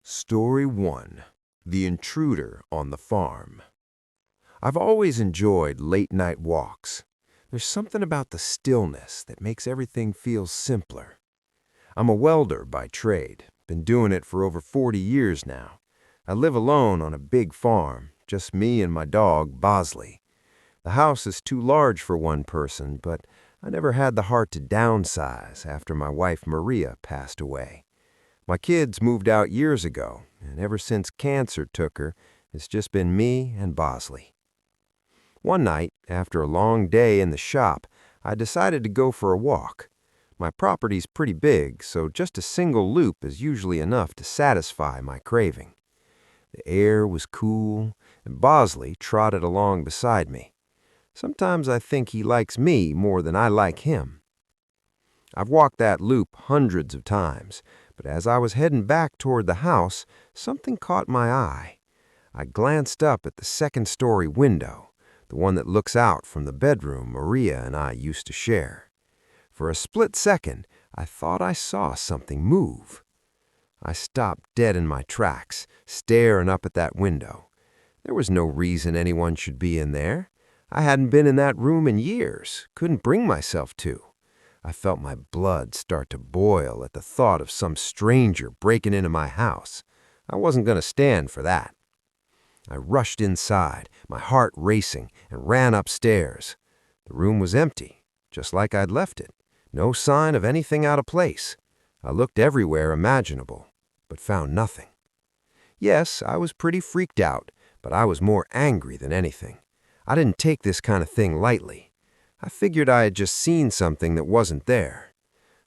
Story 1. The Intruder on the Farm. I've always enjoyed late-night walks. There's something about the stillness that makes everything feel simpler. I'm a welder by trade, been doing it for over 40 years now. I live alone on a big farm, just me and my dog, Bosley. The house is too large for one person, but I never had the heart to downsize after my wife Maria passed away. My kids moved out years ago, and ever since cancer took her, it's just been me and Bosley. One night, after a long day in the shop, I decided to go for a walk. My property's pretty big, so just a single loop is usually enough to satisfy my craving. The air was cool, and Bosley trotted along beside me. Sometimes I think he likes me more than I like him. I've walked that loop hundreds of times, but as I was heading back toward the house, something caught my eye. I glanced up at the second-story window, the one that looks out from the bedroom Maria and I used to share. For a split second, I thought I saw something move. I stopped dead in my tracks, staring up at that window. There was no reason anyone should be in there. I hadn't been in that room in years, couldn't bring myself to. I felt my blood start to boil at the thought of some stranger breaking into my house. I wasn't going to stand for that. I rushed inside, my heart racing, and ran upstairs. The room was empty, just like I'd left it. No sign of anything out of place. I looked everywhere imaginable, but found nothing. Yes, I was pretty freaked out, but I was more angry than anything. I didn't take this kind of thing lightly. I figured I had just seen something that wasn't there.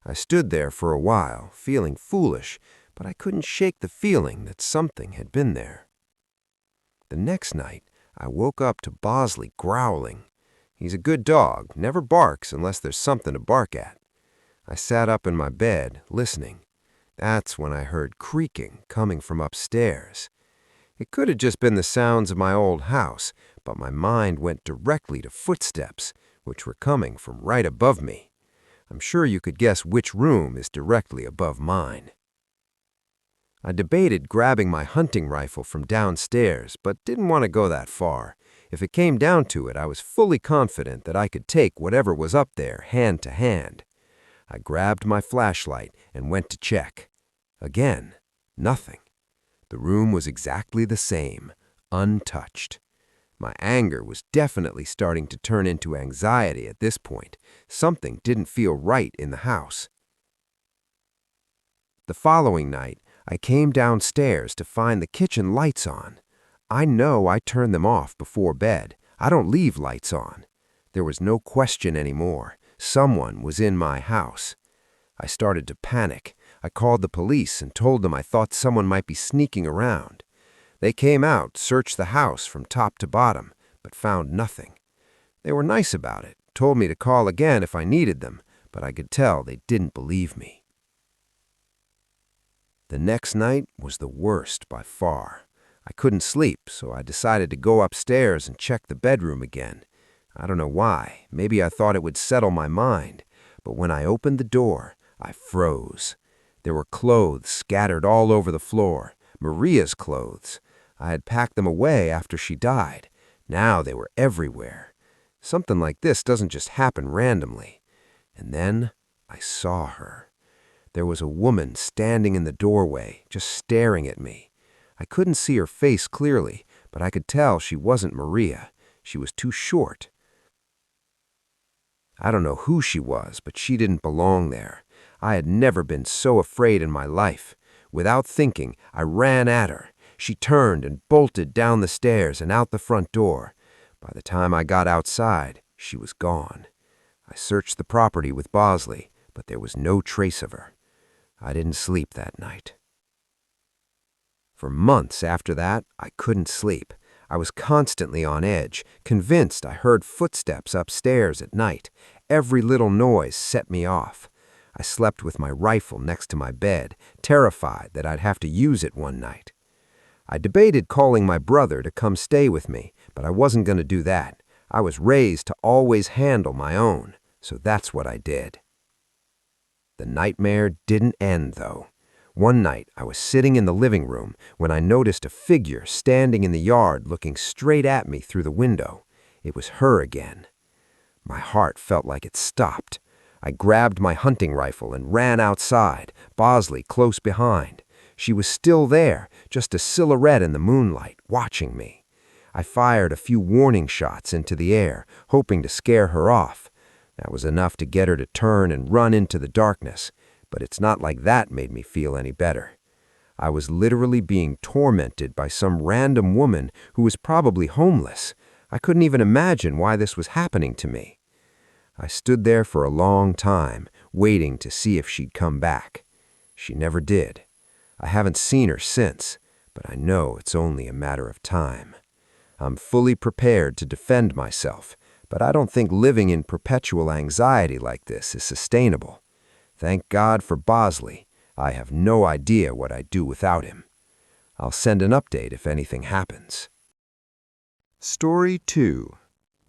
I stood there for a while, feeling foolish, but I couldn't shake the feeling that something had been there. The next night, I woke up to Bosley growling. He's a good dog, never barks unless there's something to bark at. I sat up in my bed, listening. That's when I heard creaking coming from upstairs. It could have just been the sounds of my old house, but my mind went directly to footsteps, which were coming from right above me. I'm sure you could guess which room is directly above mine. I debated grabbing my hunting rifle from downstairs, but didn't want to go that far. If it came down to it, I was fully confident that I could take whatever was up there hand to hand. I grabbed my flashlight and went to check. Again, nothing. The room was exactly the same, untouched. My anger was definitely starting to turn into anxiety at this point. Something didn't feel right in the house. The following night, I came downstairs to find the kitchen lights on. I know I turned them off before bed. I don't leave lights on. There was no question anymore. Someone was in my house. I started to panic. I called the police and told them I thought someone might be sneaking around. They came out, searched the house from top to bottom, but found nothing. They were nice about it, told me to call again if I needed them, but I could tell they didn't believe me. The next night was the worst by far. I couldn't sleep, so I decided to go upstairs and check the bedroom again. I don't know why. Maybe I thought it would settle my mind. But when I opened the door, I froze. There were clothes scattered all over the floor, Maria's clothes. I had packed them away after she died. Now they were everywhere. Something like this doesn't just happen randomly. And then I saw her. There was a woman standing in the doorway, just staring at me. I couldn't see her face clearly, but I could tell she wasn't Maria. She was too short. I don't know who she was, but she didn't belong there. I had never been so afraid in my life. Without thinking, I ran at her. She turned and bolted down the stairs and out the front door. By the time I got outside, she was gone. I searched the property with Bosley, but there was no trace of her. I didn't sleep that night. For months after that, I couldn't sleep. I was constantly on edge, convinced I heard footsteps upstairs at night. Every little noise set me off. I slept with my rifle next to my bed, terrified that I'd have to use it one night. I debated calling my brother to come stay with me, but I wasn't going to do that. I was raised to always handle my own, so that's what I did. The nightmare didn't end, though. One night, I was sitting in the living room when I noticed a figure standing in the yard looking straight at me through the window. It was her again. My heart felt like it stopped. I grabbed my hunting rifle and ran outside, Bosley close behind. She was still there, just a silhouette in the moonlight, watching me. I fired a few warning shots into the air, hoping to scare her off. That was enough to get her to turn and run into the darkness, but it's not like that made me feel any better. I was literally being tormented by some random woman who was probably homeless. I couldn't even imagine why this was happening to me. I stood there for a long time, waiting to see if she'd come back. She never did. I haven't seen her since, but I know it's only a matter of time. I'm fully prepared to defend myself, but I don't think living in perpetual anxiety like this is sustainable. Thank God for Bosley. I have no idea what I'd do without him. I'll send an update if anything happens. Story 2.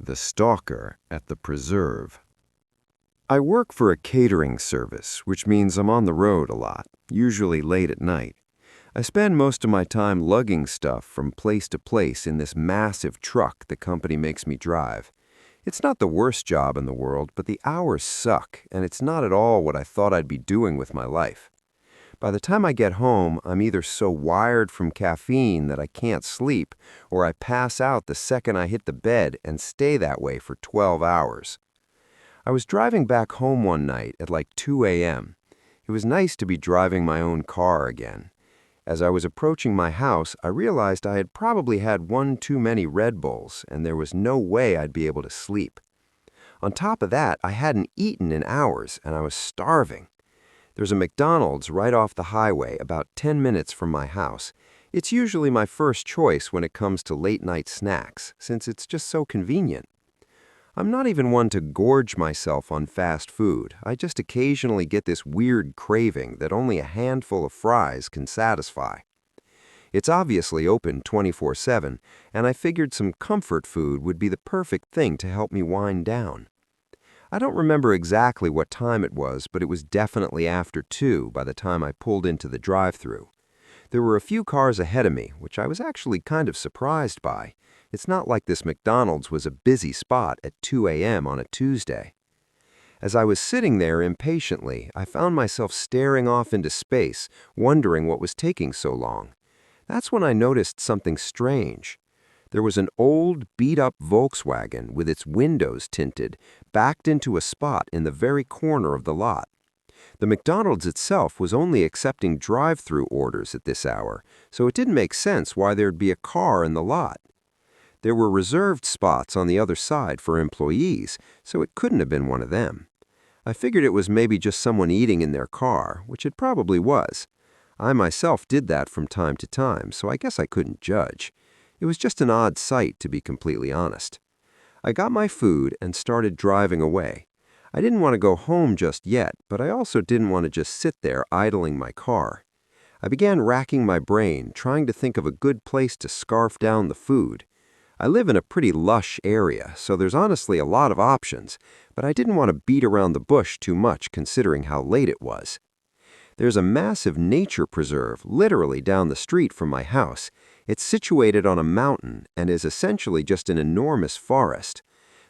The Stalker at the Preserve. I work for a catering service, which means I'm on the road a lot, usually late at night. I spend most of my time lugging stuff from place to place in this massive truck the company makes me drive. It's not the worst job in the world, but the hours suck, and it's not at all what I thought I'd be doing with my life. By the time I get home, I'm either so wired from caffeine that I can't sleep, or I pass out the second I hit the bed and stay that way for 12 hours. I was driving back home one night at like 2 a.m. It was nice to be driving my own car again. As I was approaching my house, I realized I had probably had one too many Red Bulls, and there was no way I'd be able to sleep. On top of that, I hadn't eaten in hours, and I was starving. There's a McDonald's right off the highway, about 10 minutes from my house. It's usually my first choice when it comes to late-night snacks, since it's just so convenient. I'm not even one to gorge myself on fast food. I just occasionally get this weird craving that only a handful of fries can satisfy. It's obviously open 24/7, and I figured some comfort food would be the perfect thing to help me wind down. I don't remember exactly what time it was, but it was definitely after 2 by the time I pulled into the drive-thru. There were a few cars ahead of me, which I was actually kind of surprised by. It's not like this McDonald's was a busy spot at 2 a.m. on a Tuesday. As I was sitting there impatiently, I found myself staring off into space, wondering what was taking so long. That's when I noticed something strange. There was an old, beat-up Volkswagen with its windows tinted, backed into a spot in the very corner of the lot. The McDonald's itself was only accepting drive-thru orders at this hour, so it didn't make sense why there'd be a car in the lot. There were reserved spots on the other side for employees, so it couldn't have been one of them. I figured it was maybe just someone eating in their car, which it probably was. I myself did that from time to time, so I guess I couldn't judge. It was just an odd sight, to be completely honest. I got my food and started driving away. I didn't want to go home just yet, but I also didn't want to just sit there idling my car. I began racking my brain, trying to think of a good place to scarf down the food. I live in a pretty lush area, so there's honestly a lot of options, but I didn't want to beat around the bush too much considering how late it was. There's a massive nature preserve literally down the street from my house. It's situated on a mountain and is essentially just an enormous forest.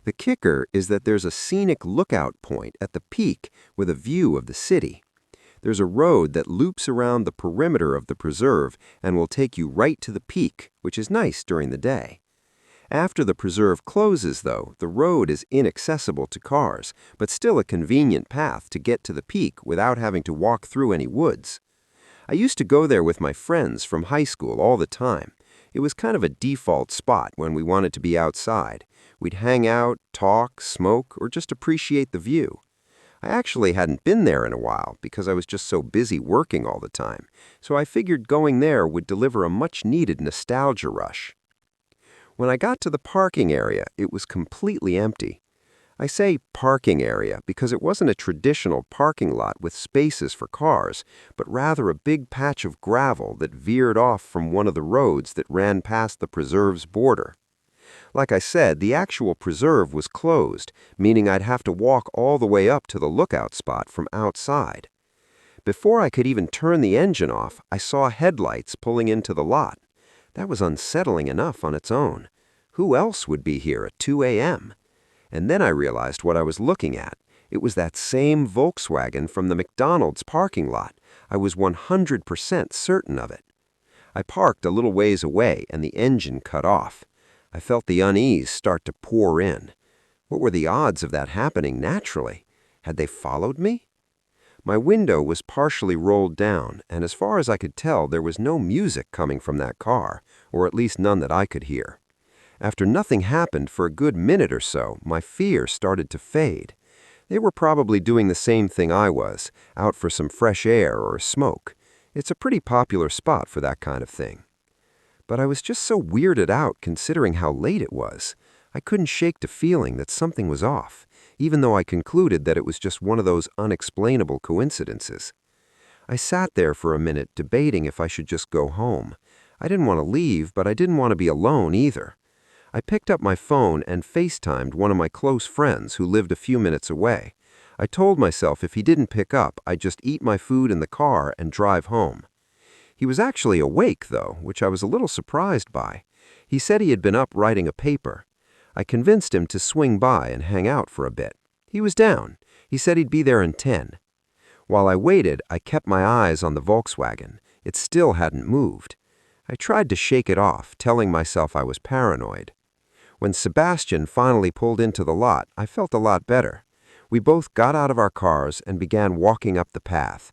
The kicker is that there's a scenic lookout point at the peak with a view of the city. There's a road that loops around the perimeter of the preserve and will take you right to the peak, which is nice during the day. After the preserve closes, though, the road is inaccessible to cars, but still a convenient path to get to the peak without having to walk through any woods. I used to go there with my friends from high school all the time. It was kind of a default spot when we wanted to be outside. We'd hang out, talk, smoke, or just appreciate the view. I actually hadn't been there in a while because I was just so busy working all the time, so I figured going there would deliver a much-needed nostalgia rush. When I got to the parking area, it was completely empty. I say parking area because it wasn't a traditional parking lot with spaces for cars, but rather a big patch of gravel that veered off from one of the roads that ran past the preserve's border. Like I said, the actual preserve was closed, meaning I'd have to walk all the way up to the lookout spot from outside. Before I could even turn the engine off, I saw headlights pulling into the lot. That was unsettling enough on its own. Who else would be here at 2 a.m.? And then I realized what I was looking at. It was that same Volkswagen from the McDonald's parking lot. I was 100% certain of it. I parked a little ways away and the engine cut off. I felt the unease start to pour in. What were the odds of that happening naturally? Had they followed me? My window was partially rolled down, and as far as I could tell, there was no music coming from that car, or at least none that I could hear. After nothing happened for a good minute or so, my fear started to fade. They were probably doing the same thing I was, out for some fresh air or a smoke. It's a pretty popular spot for that kind of thing. But I was just so weirded out considering how late it was. I couldn't shake the feeling that something was off, even though I concluded that it was just one of those unexplainable coincidences. I sat there for a minute debating if I should just go home. I didn't want to leave, but I didn't want to be alone either. I picked up my phone and FaceTimed one of my close friends who lived a few minutes away. I told myself if he didn't pick up, I'd just eat my food in the car and drive home. He was actually awake, though, which I was a little surprised by. He said he had been up writing a paper. I convinced him to swing by and hang out for a bit. He was down. He said he'd be there in 10. While I waited, I kept my eyes on the Volkswagen. It still hadn't moved. I tried to shake it off, telling myself I was paranoid. When Sebastian finally pulled into the lot, I felt a lot better. We both got out of our cars and began walking up the path.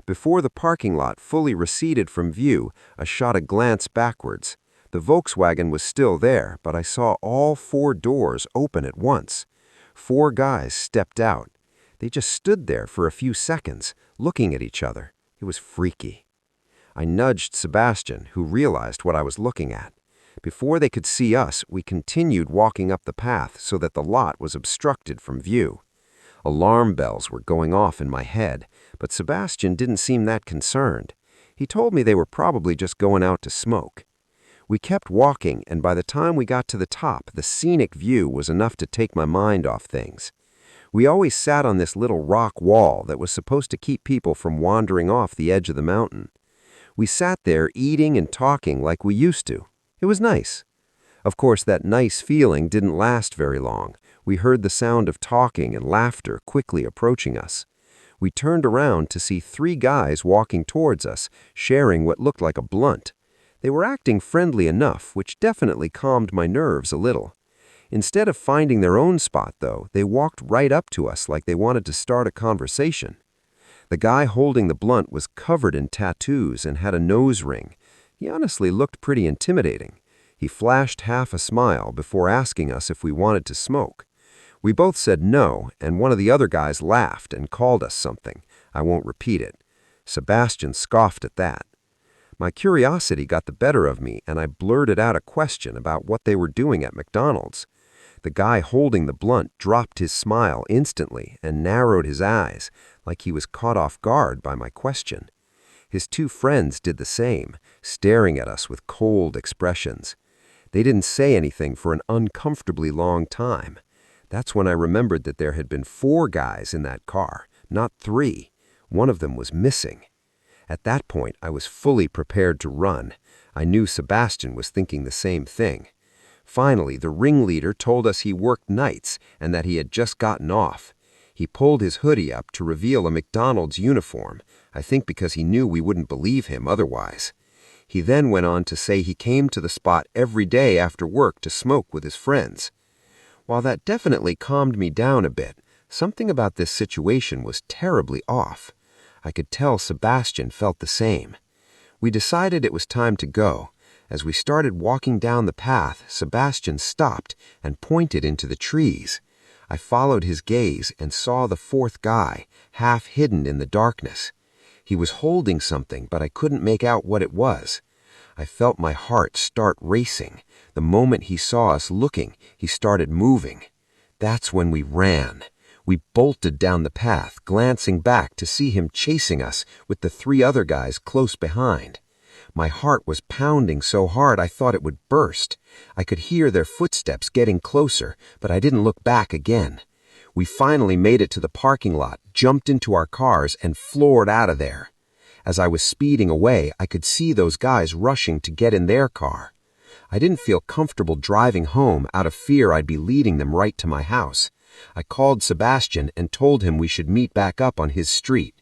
Before the parking lot fully receded from view, I shot a glance backwards. The Volkswagen was still there, but I saw all 4 doors open at once. 4 guys stepped out. They just stood there for a few seconds, looking at each other. It was freaky. I nudged Sebastian, who realized what I was looking at. Before they could see us, we continued walking up the path so that the lot was obstructed from view. Alarm bells were going off in my head, but Sebastian didn't seem that concerned. He told me they were probably just going out to smoke. We kept walking, and by the time we got to the top, the scenic view was enough to take my mind off things. We always sat on this little rock wall that was supposed to keep people from wandering off the edge of the mountain. We sat there eating and talking like we used to. It was nice. Of course, that nice feeling didn't last very long. We heard the sound of talking and laughter quickly approaching us. We turned around to see 3 guys walking towards us, sharing what looked like a blunt. They were acting friendly enough, which definitely calmed my nerves a little. Instead of finding their own spot, though, they walked right up to us like they wanted to start a conversation. The guy holding the blunt was covered in tattoos and had a nose ring. He honestly looked pretty intimidating. He flashed half a smile before asking us if we wanted to smoke. We both said no, and one of the other guys laughed and called us something. I won't repeat it. Sebastian scoffed at that. My curiosity got the better of me, and I blurted out a question about what they were doing at McDonald's. The guy holding the blunt dropped his smile instantly and narrowed his eyes, like he was caught off guard by my question. His 2 friends did the same, staring at us with cold expressions. They didn't say anything for an uncomfortably long time. That's when I remembered that there had been 4 guys in that car, not 3. One of them was missing. At that point, I was fully prepared to run. I knew Sebastian was thinking the same thing. Finally, the ringleader told us he worked nights and that he had just gotten off. He pulled his hoodie up to reveal a McDonald's uniform, I think because he knew we wouldn't believe him otherwise. He then went on to say he came to the spot every day after work to smoke with his friends. While that definitely calmed me down a bit, something about this situation was terribly off. I could tell Sebastian felt the same. We decided it was time to go. As we started walking down the path, Sebastian stopped and pointed into the trees. I followed his gaze and saw the 4th guy, half hidden in the darkness. He was holding something, but I couldn't make out what it was. I felt my heart start racing. The moment he saw us looking, he started moving. That's when we ran. We bolted down the path, glancing back to see him chasing us with the 3 other guys close behind. My heart was pounding so hard I thought it would burst. I could hear their footsteps getting closer, but I didn't look back again. We finally made it to the parking lot, jumped into our cars and floored out of there. As I was speeding away, I could see those guys rushing to get in their car. I didn't feel comfortable driving home out of fear I'd be leading them right to my house. I called Sebastian and told him we should meet back up on his street.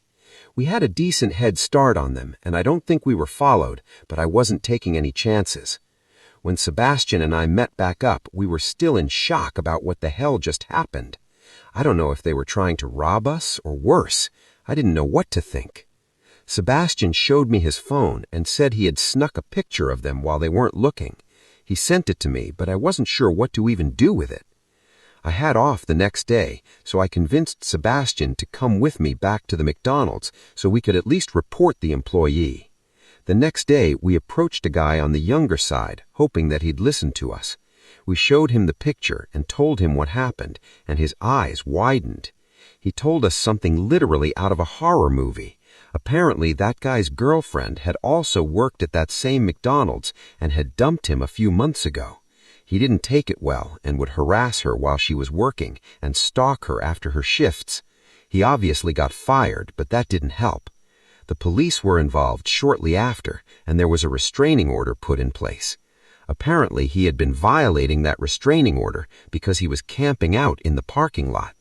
We had a decent head start on them, and I don't think we were followed, but I wasn't taking any chances. When Sebastian and I met back up, we were still in shock about what the hell just happened. I don't know if they were trying to rob us or worse. I didn't know what to think. Sebastian showed me his phone and said he had snuck a picture of them while they weren't looking. He sent it to me, but I wasn't sure what to even do with it. I had off the next day, so I convinced Sebastian to come with me back to the McDonald's so we could at least report the employee. The next day, we approached a guy on the younger side, hoping that he'd listen to us. We showed him the picture and told him what happened, and his eyes widened. He told us something literally out of a horror movie. Apparently, that guy's girlfriend had also worked at that same McDonald's and had dumped him a few months ago. He didn't take it well and would harass her while she was working and stalk her after her shifts. He obviously got fired, but that didn't help. The police were involved shortly after, and there was a restraining order put in place. Apparently, he had been violating that restraining order because he was camping out in the parking lot.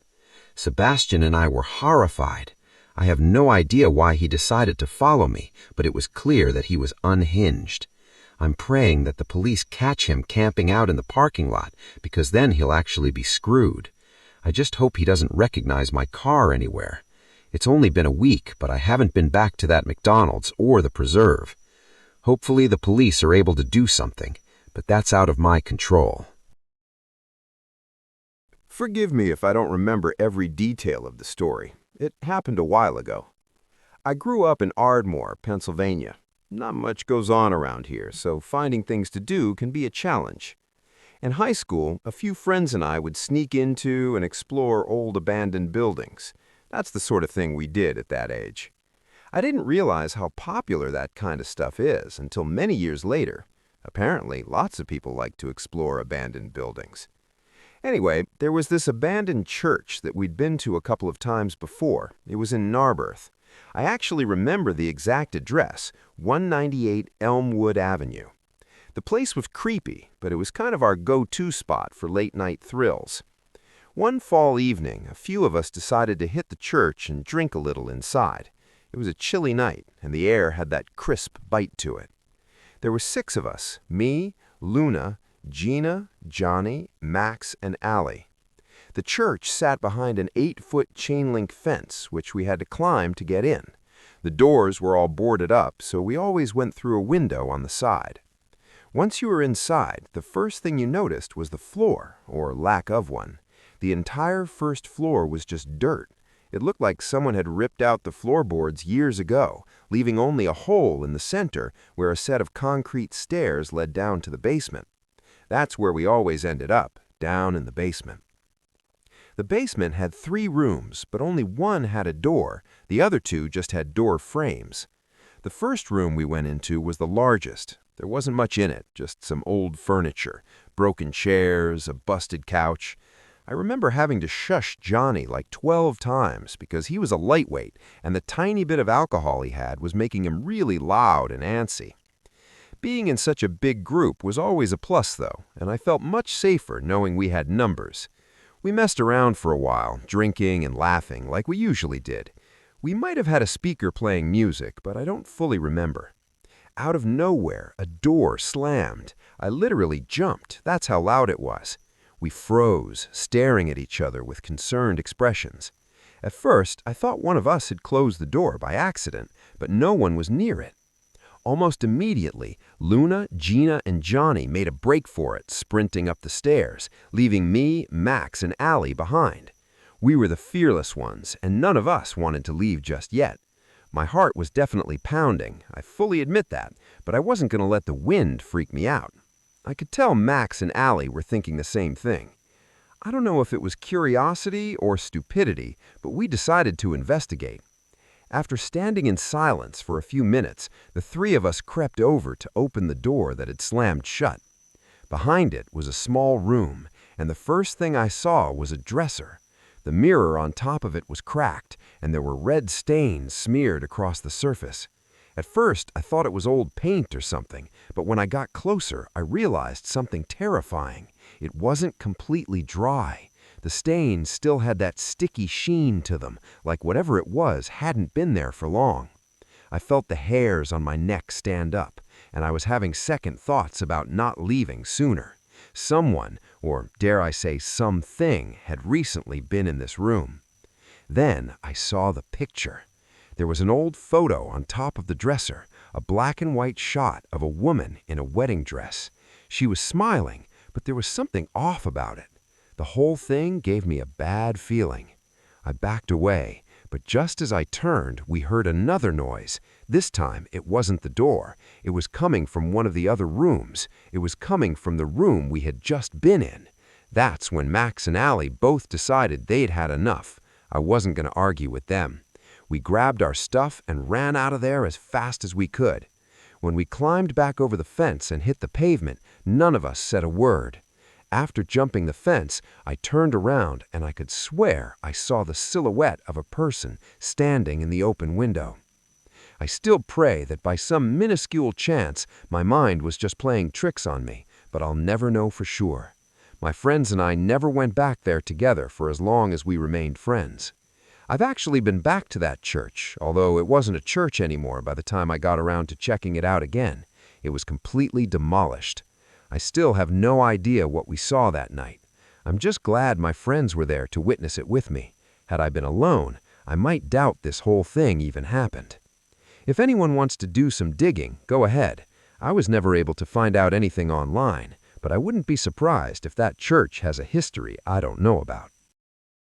Sebastian and I were horrified. I have no idea why he decided to follow me, but it was clear that he was unhinged. I'm praying that the police catch him camping out in the parking lot, because then he'll actually be screwed. I just hope he doesn't recognize my car anywhere. It's only been a week, but I haven't been back to that McDonald's or the preserve. Hopefully the police are able to do something, but that's out of my control. Forgive me if I don't remember every detail of the story. It happened a while ago. I grew up in Ardmore, Pennsylvania. Not much goes on around here, so finding things to do can be a challenge. In high school, a few friends and I would sneak into and explore old abandoned buildings. That's the sort of thing we did at that age. I didn't realize how popular that kind of stuff is until many years later. Apparently, lots of people like to explore abandoned buildings. Anyway, there was this abandoned church that we'd been to a couple of times before. It was in Narberth. I actually remember the exact address, 198 Elmwood Avenue. The place was creepy, but it was kind of our go-to spot for late-night thrills. One fall evening, a few of us decided to hit the church and drink a little inside. It was a chilly night, and the air had that crisp bite to it. There were 6 of us, me, Luna, Gina, Johnny, Max, and Allie. The church sat behind an 8-foot chain-link fence, which we had to climb to get in. The doors were all boarded up, so we always went through a window on the side. Once you were inside, the first thing you noticed was the floor, or lack of one. The entire first floor was just dirt. It looked like someone had ripped out the floorboards years ago, leaving only a hole in the center where a set of concrete stairs led down to the basement. That's where we always ended up, down in the basement. The basement had 3 rooms, but only one had a door. The other 2 just had door frames. The first room we went into was the largest. There wasn't much in it, just some old furniture, broken chairs, a busted couch. I remember having to shush Johnny like 12 times because he was a lightweight, and the tiny bit of alcohol he had was making him really loud and antsy. Being in such a big group was always a plus, though, and I felt much safer knowing we had numbers. We messed around for a while, drinking and laughing like we usually did. We might have had a speaker playing music, but I don't fully remember. Out of nowhere, a door slammed. I literally jumped. That's how loud it was. We froze, staring at each other with concerned expressions. At first, I thought one of us had closed the door by accident, but no one was near it. Almost immediately, Luna, Gina, and Johnny made a break for it, sprinting up the stairs, leaving me, Max, and Allie behind. We were the fearless ones, and none of us wanted to leave just yet. My heart was definitely pounding, I fully admit that, but I wasn't going to let the wind freak me out. I could tell Max and Allie were thinking the same thing. I don't know if it was curiosity or stupidity, but we decided to investigate. After standing in silence for a few minutes, the 3 of us crept over to open the door that had slammed shut. Behind it was a small room, and the first thing I saw was a dresser. The mirror on top of it was cracked, and there were red stains smeared across the surface. At first, I thought it was old paint or something, but when I got closer, I realized something terrifying. It wasn't completely dry. The stains still had that sticky sheen to them, like whatever it was hadn't been there for long. I felt the hairs on my neck stand up, and I was having second thoughts about not leaving sooner. Someone, or dare I say something, had recently been in this room. Then I saw the picture. There was an old photo on top of the dresser, a black and white shot of a woman in a wedding dress. She was smiling, but there was something off about it. The whole thing gave me a bad feeling. I backed away, but just as I turned, we heard another noise. This time, it wasn't the door. It was coming from one of the other rooms. It was coming from the room we had just been in. That's when Max and Allie both decided they'd had enough. I wasn't going to argue with them. We grabbed our stuff and ran out of there as fast as we could. When we climbed back over the fence and hit the pavement, none of us said a word. After jumping the fence, I turned around and I could swear I saw the silhouette of a person standing in the open window. I still pray that by some minuscule chance my mind was just playing tricks on me, but I'll never know for sure. My friends and I never went back there together for as long as we remained friends. I've actually been back to that church, although it wasn't a church anymore by the time I got around to checking it out again. It was completely demolished. I still have no idea what we saw that night. I'm just glad my friends were there to witness it with me. Had I been alone, I might doubt this whole thing even happened. If anyone wants to do some digging, go ahead. I was never able to find out anything online, but I wouldn't be surprised if that church has a history I don't know about.